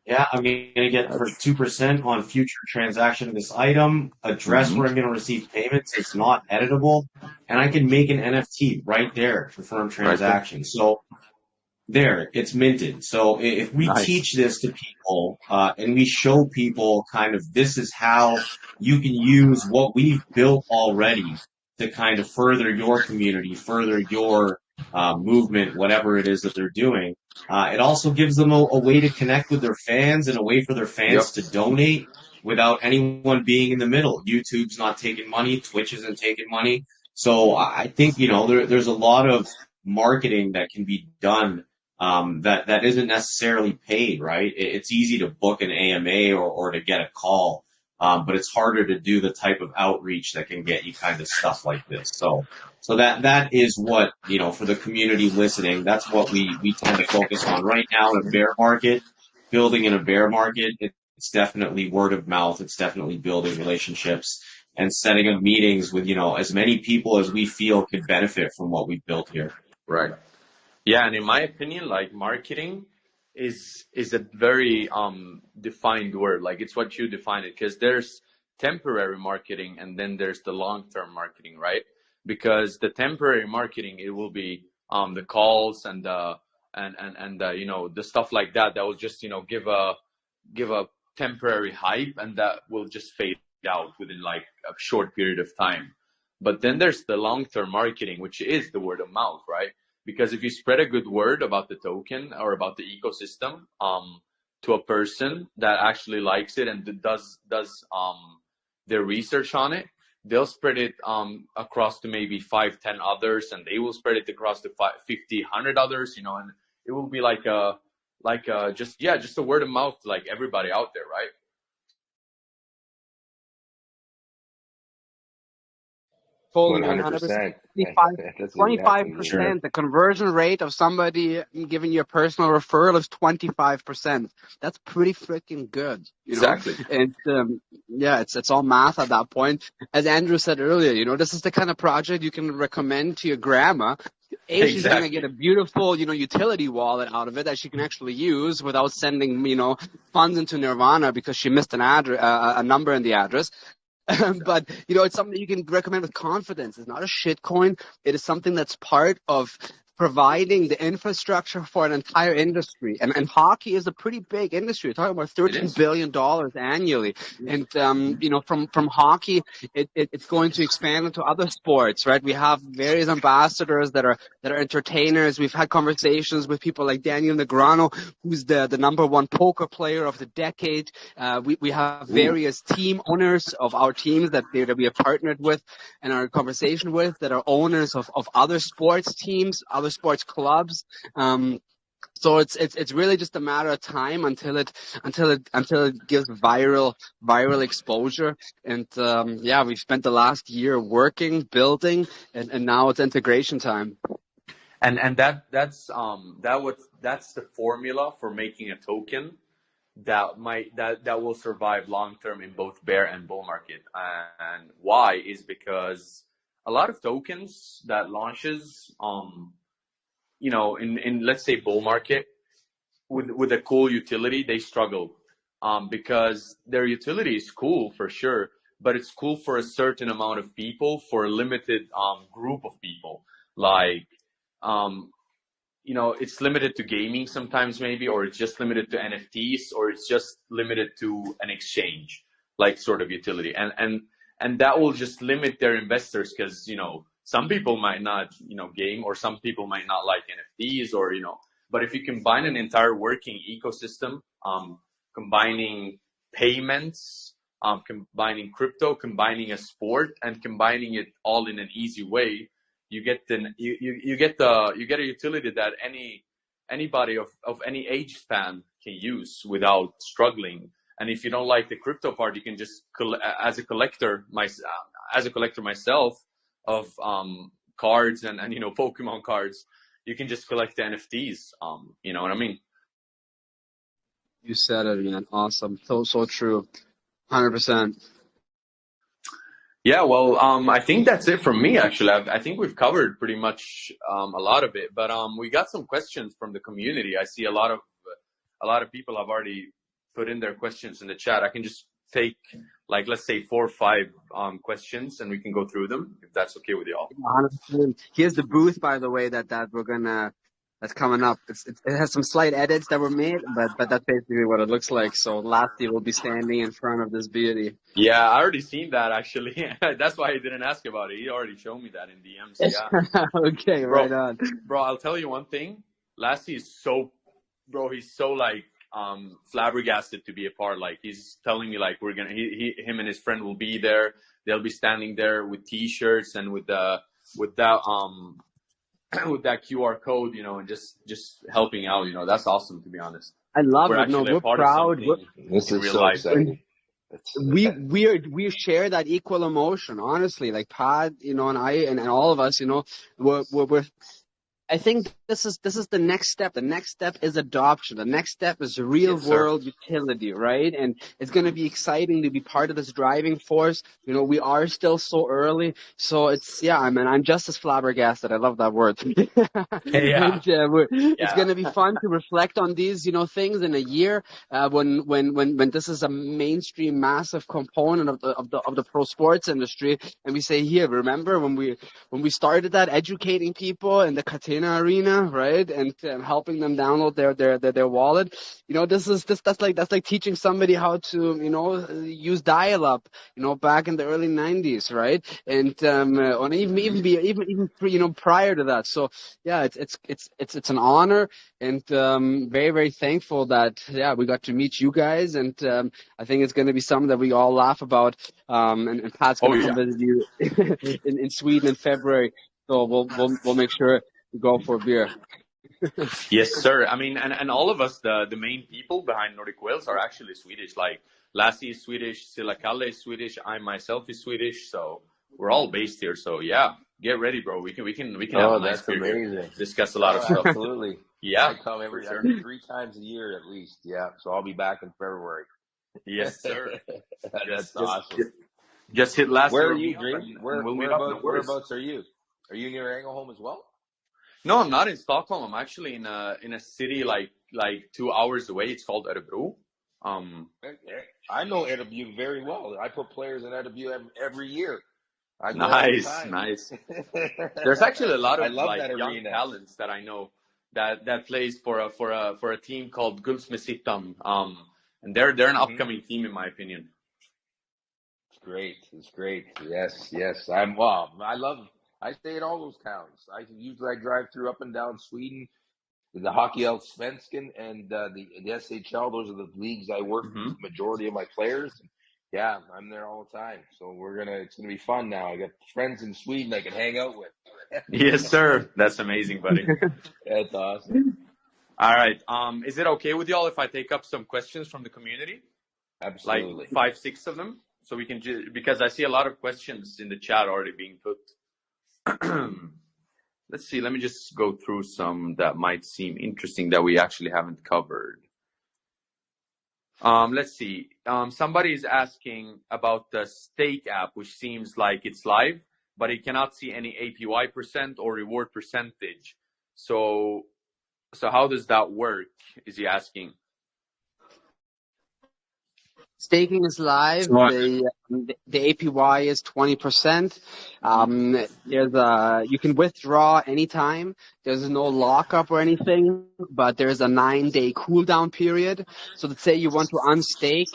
Yeah, I'm going to get for 2% on future transaction of this item, address where I'm going to receive payments. It's not editable, and I can make an NFT right there, confirm Right there. transaction. So there, it's minted. So if we Nice. teach this to people, and we show people kind of this is how you can use what we've built already to kind of further your community, further your movement, whatever it is that they're doing. It also gives them a way to connect with their fans and a way for their fans Yep. to donate without anyone being in the middle. YouTube's not taking money, Twitch isn't taking money. So I think, there's a lot of marketing that can be done that isn't necessarily paid, right? It's easy to book an AMA or to get a call, but it's harder to do the type of outreach that can get you kind of stuff like this. So that is what, for the community listening, that's what we tend to focus on right now in a bear market. Building in a bear market, it's definitely word of mouth. It's definitely building relationships and setting up meetings with, as many people as we feel could benefit from what we've built here. Right. Yeah, and in my opinion, like marketing is a very defined word. Like it's what you define it, because there's temporary marketing and then there's the long-term marketing, right? Because the temporary marketing, it will be the calls and the stuff like that will just give a temporary hype, and that will just fade out within like a short period of time. But then there's the long-term marketing, which is the word of mouth, right? Because if you spread a good word about the token or about the ecosystem to a person that actually likes it and does their research on it, they'll spread it across to maybe 5-10 others, and they will spread it across to 50 100 others, and it will be like just a word of mouth, like everybody out there, right? Totally, 100%. 100%. 25%. The conversion rate of somebody giving you a personal referral is 25%. That's pretty freaking good, Exactly. And yeah, it's all math at that point. As Andrew said earlier, this is the kind of project you can recommend to your grandma. She's going to get a beautiful, utility wallet out of it that she can actually use without sending, funds into Nirvana because she missed a number in the address. But, it's something that you can recommend with confidence. It's not a shit coin. It is something that's part of providing the infrastructure for an entire industry. And hockey is a pretty big industry. We're talking about $13 billion annually. And, from hockey, it's going to expand into other sports, right? We have various ambassadors that are entertainers. We've had conversations with people like Daniel Negreanu, who's the number one poker player of the decade. We have various team owners of our teams that we have partnered with and are in conversation with that are owners of other sports teams, other sports clubs. So it's really just a matter of time until it gives viral exposure. And yeah, we've spent the last year working, building, and now it's integration time. And that's the formula for making a token that will survive long term in both bear and bull market. And why is because a lot of tokens that launches in let's say bull market with a cool utility, they struggle because their utility is cool for sure, but it's cool for a certain amount of people, for a limited group of people. Like it's limited to gaming sometimes maybe, or it's just limited to NFTs, or it's just limited to an exchange like sort of utility, and that will just limit their investors because some people might not game, or some people might not like NFTs, or but if you combine an entire working ecosystem, combining payments, combining crypto, combining a sport, and combining it all in an easy way, you get a utility that anybody of any age span can use without struggling. And if you don't like the crypto part, you can just as a collector myself of cards and Pokemon cards, you can just collect the NFTs. You know what I mean? You said it, man. Awesome. So true. 100%. Yeah, well, I think that's it from me, actually. I think we've covered pretty much a lot of it, but we got some questions from the community. I see a lot of people have already put in their questions in the chat. I can just take, like, let's say 4 or 5 questions, and we can go through them if that's okay with y'all. 100%. Here's the booth, by the way, that that's coming up. It has some slight edits that were made, but that's basically what it looks like. So Lasty will be standing in front of this beauty. Yeah, I already seen that actually. That's why I didn't ask about it. He already showed me that in DMs. Yeah. Okay, right on. Bro, I'll tell you one thing. Lasty is so, bro, he's so like flabbergasted to be a part. Like, he's telling me like him and his friend will be there. They'll be standing there with T-shirts and with that with that QR code, you know, and just helping out. You know, that's awesome, to be honest. I love it. No, Actually we're proud. This is so exciting. We share that equal emotion, honestly. Like Pat, you know, and I and all of us, you know, we're I think this is the next step. The next step is adoption. The next step is real world utility, right? And it's going to be exciting to be part of this driving force. You know, we are still so early. So it's, yeah, I mean, I'm just as flabbergasted. I love that word. And, it's going to be fun to reflect on these, you know, things in a year, when this is a mainstream, massive component of the pro sports industry. And we say, here, remember when we started that, educating people in the Catena Arena, right, and helping them download their wallet. You know, that's like teaching somebody how to, you know, use dial-up, you know, back in the early 90s, right, and or even you know, prior to that. So yeah, it's an honor, and very, very thankful that we got to meet you guys, and I think it's going to be something that we all laugh about. And Pat's going to come visit you in Sweden in February. So we'll make sure to go for a beer. Yes, sir. I mean, and all of us, the main people behind Nordic Whales are actually Swedish. Like, Lassie is Swedish, Silla Kalle is Swedish, I myself is Swedish. So we're all based here. So yeah, get ready, bro. We can have a nice beer here. Discuss a lot of stuff. Absolutely. Yeah. I come every 3 times a year at least. Yeah. So I'll be back in February. Yes, sir. That's awesome. Just hit Lassie. Where are you, Dream? Whereabouts are you? Are you near Ängelholm as well? No, I'm not in Stockholm. I'm actually in a city like 2 hours away. It's called Örebro. I know Örebro very well. I put players in Örebro every year. Nice. There's actually a lot of like young arena. talents that I know that plays for a team called Guldsmedshyttan. And they're an upcoming team, in my opinion. It's great. Yes. I stay in all those towns. I drive through up and down Sweden, the Hockey Allsvenskan and the SHL. Those are the leagues I work with the majority of my players. Yeah, I'm there all the time. So it's gonna be fun now. I got friends in Sweden I can hang out with. Yes, sir. That's amazing, buddy. That's awesome. All right. Is it okay with y'all if I take up some questions from the community? Absolutely. Like 5, 6 of them, so we can because I see a lot of questions in the chat already being put. Let's see. Let me just go through some that might seem interesting that we actually haven't covered. Let's see. Somebody is asking about the stake app, which seems like it's live, but it cannot see any APY % or reward percentage. So how does that work? Is he asking? Staking is live. The APY is 20%. You can withdraw anytime. There's no lockup or anything, but there's a 9-day cooldown period. So let's say you want to unstake,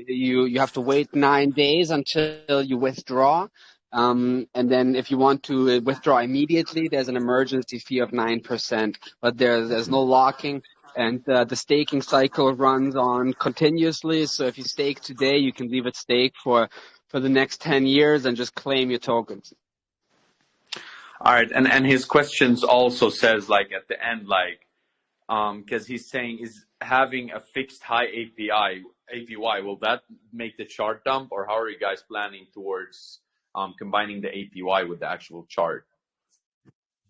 you have to wait 9 days until you withdraw. And then if you want to withdraw immediately, there's an emergency fee of 9%, but there's no locking. And the staking cycle runs on continuously. So if you stake today, you can leave it staked for the next 10 years and just claim your tokens. All right. And his questions also says, like, at the end, like, because he's saying, is having a fixed high APY, will that make the chart dump, or how are you guys planning towards combining the APY with the actual chart?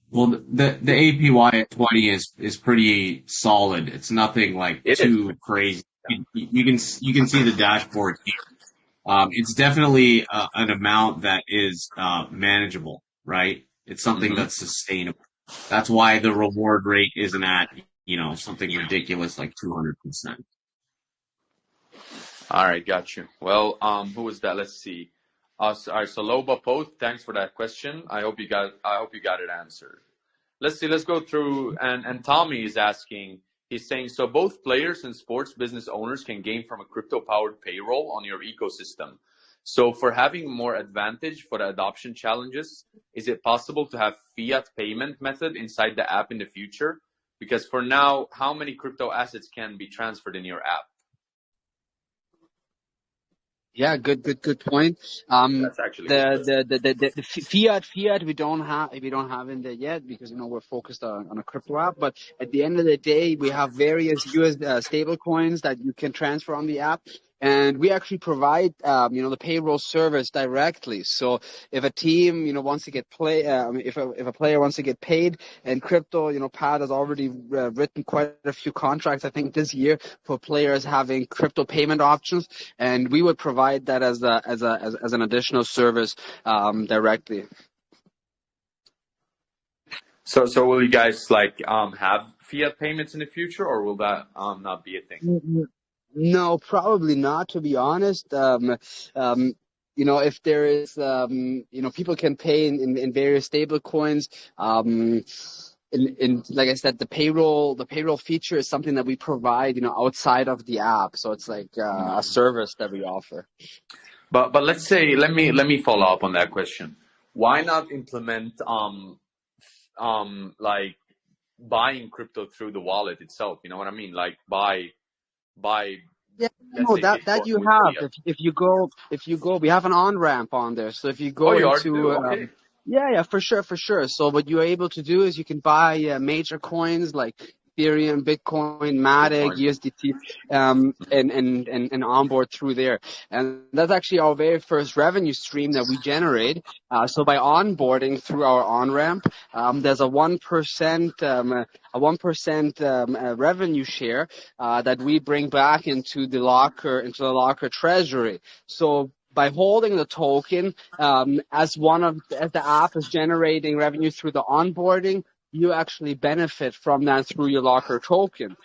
Well, the APY at 20 is pretty solid. It's nothing like too crazy. You can see the dashboard here. It's definitely an amount that is manageable, right? It's something that's sustainable. That's why the reward rate isn't at, you know, something ridiculous like 200%. All right, got you. Well, who was that? Let's see. All right, so Loba Poth, thanks for that question. I hope you got it answered. Let's see. Let's go through. And Tommy is asking. He's saying, so both players and sports business owners can gain from a crypto-powered payroll on your ecosystem. So for having more advantage for the adoption challenges, is it possible to have fiat payment method inside the app in the future? Because for now, how many crypto assets can be transferred in your app? Yeah, good point. That's actually a good The fiat we don't have in there yet because we're focused on a crypto app. But at the end of the day, we have various US stable coins that you can transfer on the app. And we actually provide, the payroll service directly. So if a team, wants to get if a player wants to get paid in crypto, Pat has already written quite a few contracts, I think, this year for players having crypto payment options, and we would provide that as an additional service directly. So will you guys have fiat payments in the future, or will that not be a thing? No, probably not, to be honest. If there is, people can pay in various stable coins. Like I said, the payroll feature is something that we provide, outside of the app. So it's like a service that we offer. But let's say, let me follow up on that question. Why not implement like buying crypto through the wallet itself? You know what I mean? Like buy. Yeah, Let's no, say that Bitcoin you with have. fiat. If you go, we have an on ramp on there. So if you Oh, go you already into, do. Okay. yeah, for sure. So what you're able to do is you can buy major coins like Ethereum, Bitcoin, Matic, Bitcoin. USDT, and onboard through there. And that's actually our very first revenue stream that we generate. So by onboarding through our on ramp, there's a 1% revenue share that we bring back into the locker treasury. So by holding the token, as the app is generating revenue through the onboarding, you actually benefit from that through your locker token.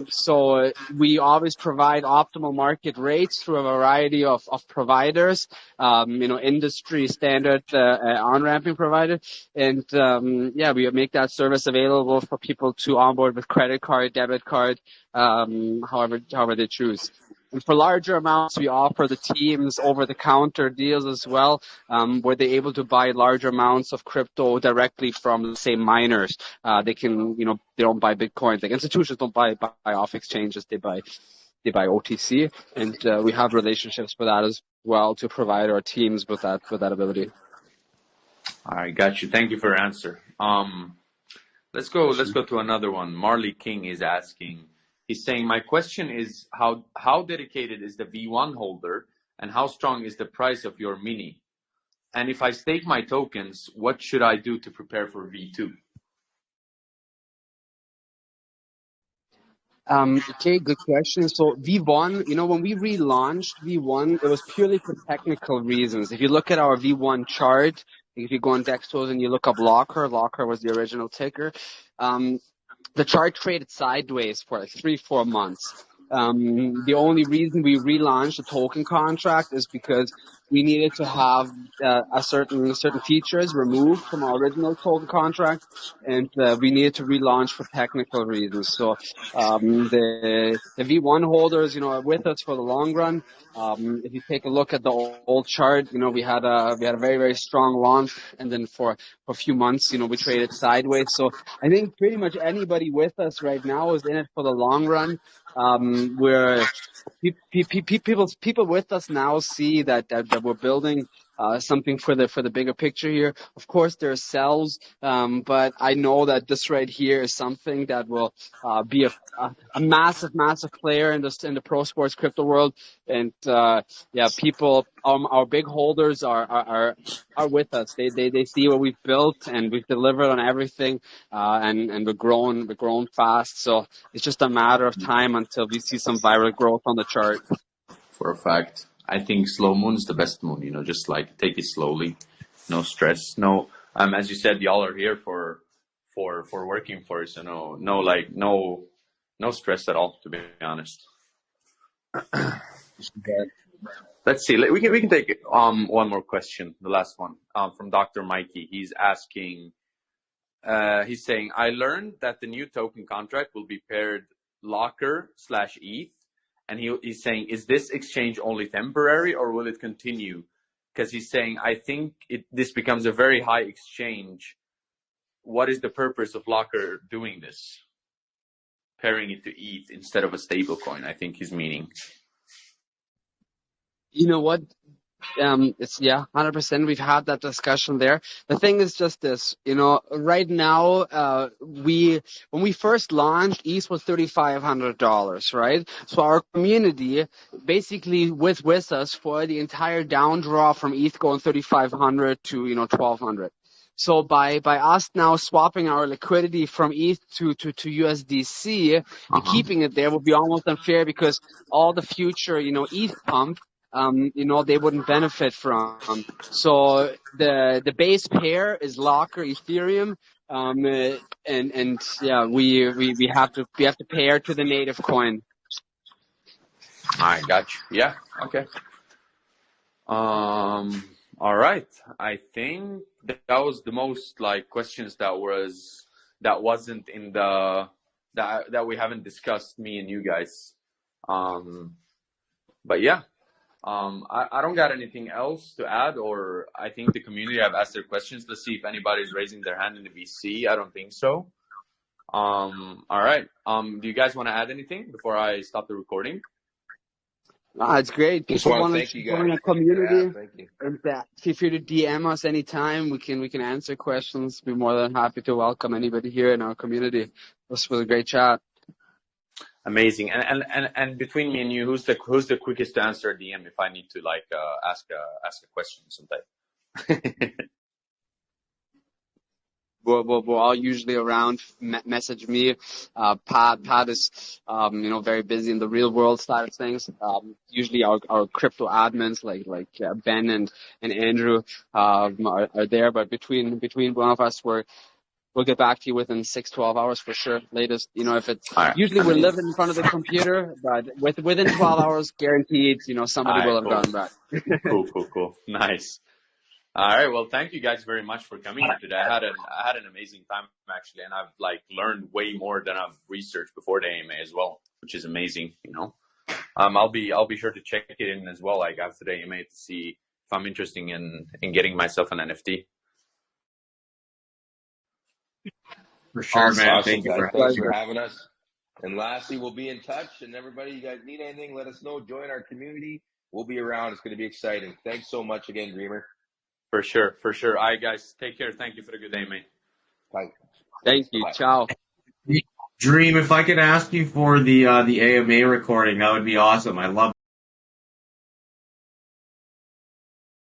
So we always provide optimal market rates through a variety of providers, industry standard on-ramping provider. And we make that service available for people to onboard with credit card, debit card, however they choose. And for larger amounts, we offer the teams over-the-counter deals as well, where they're able to buy larger amounts of crypto directly from the same miners. They can, they don't buy Bitcoin. Like institutions don't buy off exchanges. They buy OTC, and we have relationships for that as well to provide our teams with that ability. All right, got you. Thank you for your answer. Let's go to another one. Marley King is asking. He's saying, my question is how dedicated is the V1 holder and how strong is the price of your mini? And if I stake my tokens, what should I do to prepare for V2? Okay, good question. So V1, when we relaunched V1, it was purely for technical reasons. If you look at our V1 chart, if you go on Dextos and you look up Locker was the original ticker. The chart traded sideways for like 3-4 months. The only reason we relaunched the token contract is because we needed to have certain features removed from our original token contract, and we needed to relaunch for technical reasons. So the V1 holders, are with us for the long run. If you take a look at the old chart, we had a very, very strong launch, and then for a few months, we traded sideways. So I think pretty much anybody with us right now is in it for the long run. Where people with us now see that we're building something for the bigger picture here. Of course, there are sells, but I know that this right here is something that will be a massive player in the pro sports crypto world. And people, our big holders are with us. They see what we've built, and we've delivered on everything, and we're growing fast. So it's just a matter of time until we see some viral growth on the chart. For a fact, I think slow moon's the best moon. Just like take it slowly, no stress, no. As you said, y'all are here for working for us. So no stress at all. To be honest. Let's see. We can take one more question, the last one, from Dr. Mikey. He's asking. He's saying, I learned that the new token contract will be paired Locker/ETH, and he's saying, is this exchange only temporary or will it continue? Because he's saying, I think this becomes a very high exchange. What is the purpose of Locker doing this? Pairing it to ETH instead of a stable coin, I think he's meaning. You know what? It's 100%. We've had that discussion there. The thing is just this, right now, when we first launched, ETH was $3,500, right? So our community basically with us for the entire down draw from ETH going 3,500 to, 1,200. So by us now swapping our liquidity from ETH to USDC and keeping it there would be almost unfair because all the future, ETH pump, they wouldn't benefit from. So the base pair is Locker Ethereum, we have to pair to the native coin. I got you. Yeah. Okay. All right. I think that was the most questions that wasn't in that we haven't discussed, me and you guys. But yeah. I don't got anything else to add, or I think the community have asked their questions. Let's see if anybody's raising their hand in the VC. I don't think so. All right. Do you guys want to add anything before I stop the recording? It's great. Just want to thank you guys. Join our community. Thank you. And feel free to DM us anytime. We can answer questions. Be more than happy to welcome anybody here in our community. This was a great chat. Amazing. And between me and you, who's the quickest to answer a DM if I need to ask a question sometime? We're all usually around. Message me. Pat is very busy in the real world side of things. Usually our crypto admins like Ben and Andrew are there. But between one of us, we'll get back to you within 6-12 hours for sure. Latest, if it's usually we're living in front of the computer, but within 12 hours, guaranteed, somebody will have gotten back. Cool. Nice. All right. Well, thank you guys very much for coming here today. I had an amazing time actually, and I've learned way more than I've researched before the AMA as well, which is amazing. I'll be sure to check it in as well, after the AMA to see if I'm interested in getting myself an NFT. For sure, awesome, man. Awesome, Thank you Thanks for having us. And lastly, we'll be in touch. And everybody, you guys need anything, let us know. Join our community. We'll be around. It's going to be exciting. Thanks so much again, Dreamer. For sure. All right, guys. Take care. Thank you for the good day, mate. Bye. Thank you. Bye. Ciao. Dream, if I could ask you for the AMA recording, that would be awesome. I love